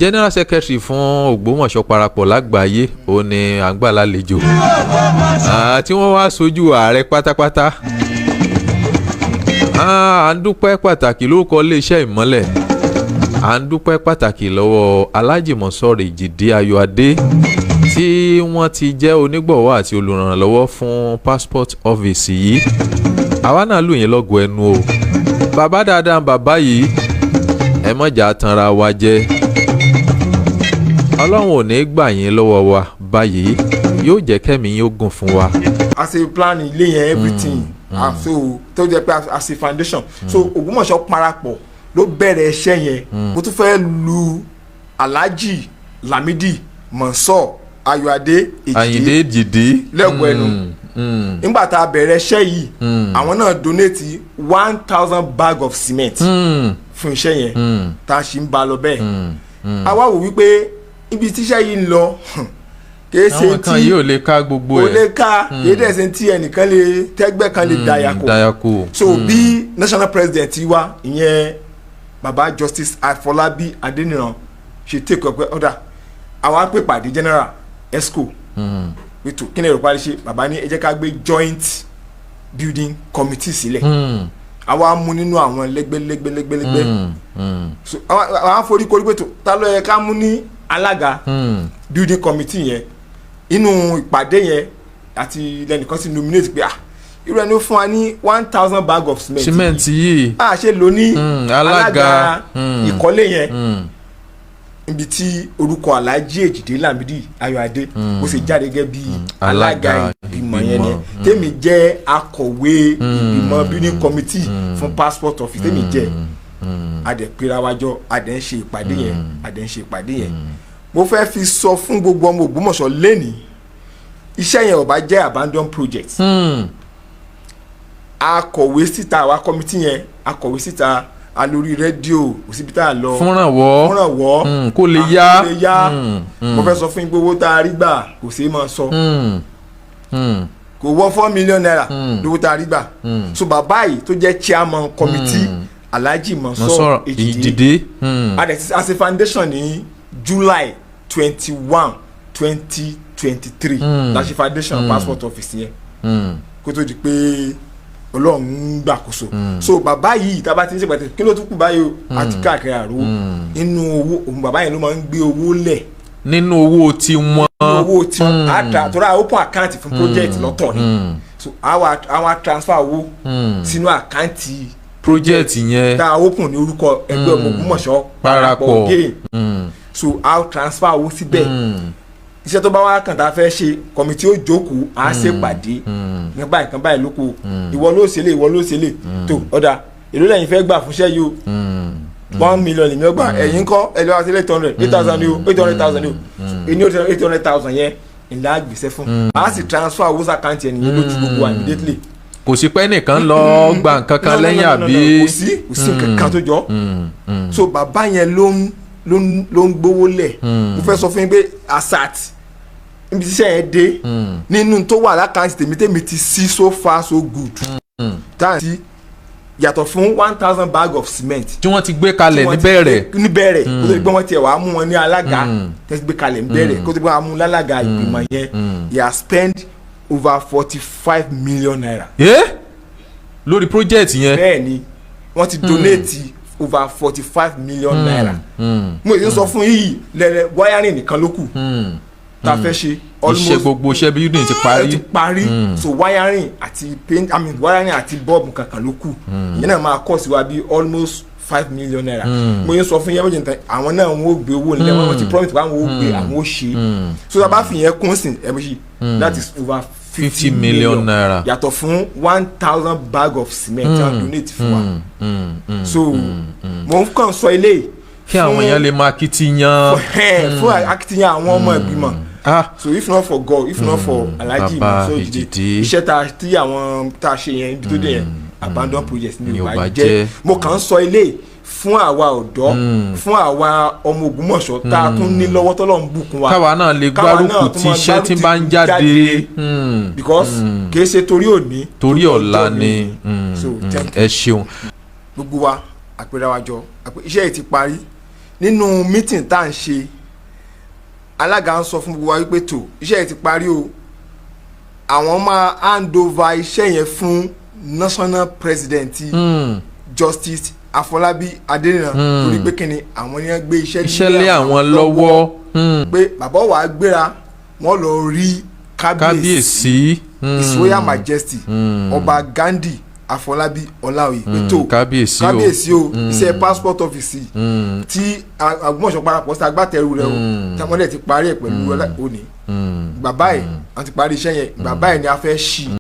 general secretary fún Ògbómọ̀ṣọ́ parapọ̀ lágbàáyé òun ni à ń gbà lálejò tí wọ́n wá sojú ààrẹ pátápátá. À ń dúpẹ́ pàtàkì lórúkọ iléeṣẹ́ ìmọ́lẹ̀, à ń dúpẹ́ pàtàkì lọ́wọ́ Alhaji Monsori Ejide Ayọ̀adé tí wọ́n ti jẹ́ onígbọ̀wọ́ àti olùrànlọ́wọ́ fún passport office yìí. Àwa náà lù yín lọ́gọ̀ ẹnu o. Bàbá dáadáa bàbá yìí, ẹ mọ̀jà tanra wa jẹ. Ọlọ́run ò ní gbà yín lọ́wọ́ wa báyìí, yóò jẹ́ kẹ́mi yín ó gùn fún wa. As a plan ilé yẹn everything so tó jẹ́ pé as a foundation so Ògbómọ̀ṣọ́ parapọ̀ ló bẹ̀rẹ̀ iṣẹ́ yẹn. Mo tún fẹ́ lu Alhaji Lamidi Monsor Ayọ̀adé Ejide lẹ́gbọ̀ọ́ ẹnu. Nígbà tá a bẹ̀rẹ̀ iṣẹ́ yìí àwọn náà donate 1,000 bag of cement fún iṣẹ́ yẹn tá a sì ń ba lọ bẹ́ẹ̀. A wá wò wípé ibi tíṣẹ́ yìí ń lọ kìí ṣe tí àwọn kan yóò lè ká gbogbo ẹ̀. ó lè ká kìí dẹ̀ ṣe tí ẹnìkan lè tẹ́gbẹ́ kan lè dayako. So bí national president wa ìyẹn baba Justice Afọlábí Adéníran ṣe take up ọ̀dà àwọn pè pàdé general esco ètò kí ni èrò parí ṣe bàbá ní ẹ jẹ́ ká gbé joint building committee sílẹ̀ àwa mú nínú àwọn lẹ́gbẹ́lẹ́gbẹ́lẹ́gbẹ́ so àwọn aforíkorí pé tó ta ló yẹ ká mú ní alága building committee yẹn inú ìpàdé yẹn àti lẹ́nìkan sì nominate pé irú ẹni ó fún wa ní 1,000 bag of cement yìí ṣe lò ní alága ìkọ́lé yẹn níbi tí orúkọ Alhaji Ejide Lamidi Ayọ̀adé ó sì jáde gẹ́gẹ́ bí alága ìgbìmọ̀ yẹn ni tèmi jẹ́ akọ̀wé ìgbìmọ̀ building committee fún passport office tèmi jẹ́ adẹ̀pẹ̀rẹ̀ àwájọ adẹ̀ ń ṣe ìpàdé yẹn mo fẹ́ fi sọ fún gbogbo ọmọ Ògbómọ̀ṣọ́ lẹ́nìí iṣẹ́ yẹn ò bá jẹ́ abandon project akọ̀wé síta àwa committee yẹn akọ̀wé síta alórí rédíò òsibítà lọ fúnrànwọ́ kó lè yá mo fẹ́ sọ fún gbogbo tá a rí gbà kò sí máa sọ kò wọ 4 million naira lówó tá a rí gbà so bàbá yìí tó jẹ́ chairman committee Alhaji Monsor Ejide as a foundation ní July 21, 2023 láti foundation passport office yẹn kó tó di pé Ọlọ́run ń gbàkóso so bàbá yìí tá a bá ti ń ṣèpàdé kí ló tún kù báyìí o àti káàkiri àrò inú owó òun bàbá yẹn ló máa ń gbé owó lẹ̀ nínú owó tiwọn àtàtúrà open account fún project lọ́tọ̀ ni so àwa transfer owó sínú àkáǹtì project yẹn tá a open ní orúkọ ẹgbẹ́ ọmọ Ògbómọ̀ṣọ́ parapọ̀ game so a transfer owó síbẹ̀ iṣẹ́ tó bá wá kàn tá a fẹ́ ṣe kọ̀mìtì ó jókòó á ṣèpàdé nǹkan báyìí lóko ìwọ ló ṣe lè tó ọ̀dà èló lẹ́yìn fẹ́ gbà fúnṣẹ́ yìí o 1 million lèmi ọgbà ẹ̀yìn kọ́ ẹ̀lẹ́ wá sí 800,000 ni o 800,000 ni o ẹni 800,000 yẹn ìlà gbèsè fún a sì transfer owó sàkáǹtì ẹnìyẹn lójú gbogbo immediately. kò sí pé nìkan lọ gba nǹkan kan lẹ́yìn àbí kò sí nǹkan kan tó jọ so bàbá yẹn ló ń gbówó lẹ̀ mo fẹ́ sọ fún yín pé asat níbi tí iṣẹ́ yẹn dé nínú tó wà lákàntì tèmi ti sí so far so good táǹtì yàtọ̀ fún 1,000 bag of cement tí wọ́n ti gbé kalẹ̀ níbẹ̀rẹ̀ kó tó di pé wọ́n tiẹ̀ wàá mú wọn ní alága tẹ́sí gbé kalẹ̀ níbẹ̀rẹ̀ kó tó di pé wọ́n á mú lálága ìgbìmọ̀ yẹn he has spent over 45 million naira. lórí project yẹn bẹ́ẹ̀ ni wọ́n ti donate over 45 million naira. mo yìí sọ fún yìí lẹ́lẹ́ wiring nìkan ló kù tá a fẹ́ ṣe iṣẹ́ gbogbo iṣẹ́ building ti parí so wiring àti paint wiring àti bulb kankan ló kù ìyẹn náà máa kọ́ sí wa bí almost 5 million naira. mo yẹn sọ fún yẹn méjì nǹkan àwọn náà wọn ò gbé owó nílẹ̀ wọn ti promise pé àwọn ò gbé àwọn ò ṣe so tá a bá fi yẹn kún sí ẹ̀mí that is over 50 million naira yàtọ̀ fún 1,000 bag of cement tí wọ́n donate fún wa so mo ń kàn sọ ilé kí àwọn èèyàn lè máa kitiyan fún akitiyan àwọn ọmọ ìgbìmọ̀ so if not for God if not for Alhaji Monsor Ejide iṣẹ́ tí àwọn tá a ṣe yẹn ibi tó dé yẹn abandon project ni ò bá jẹ́ mo kàn ń sọ ilé fún àwa ọ̀dọ́ fún àwa ọmọ Ògbómọ̀ṣọ́ tá a tún ní lọ́wọ́ tọ́lọ́run bùkún wa káwa náà lè gbárùkù tí iṣẹ́ tí bá ń jáde because kìí ṣe torí òní torí ọ̀la ni ẹ ṣeun. gbogbo wa àpẹẹrẹ wa jọ iṣẹ́ yìí ti parí nínú meeting tá à ń ṣe alága ń sọ fún gbogbo wa wípé tó iṣẹ́ yẹn ti parí o àwọn máa hand over iṣẹ́ yẹn fún national president Justice Afolabi Adeniran torí pé kíni àwọn yẹn gbé iṣẹ́ lé àwọn lọ́wọ́ pé bàbá wa gbéra wọ́n lọ rí kábíyèsí His Royal Majesty ọba Gandhi Afolabi Ọláoyè pé tó kábíyèsí o iṣẹ́ passport office tí Ògbómọ̀ṣọ́ parapọ̀ sí agbátẹrù rẹ o tí wọ́n dẹ̀ ti parí ẹ̀ pẹ̀lú òní bàbá ẹ̀ wọ́n ti parí iṣẹ́ yẹn bàbá ẹ̀ ni a fẹ́ ṣí.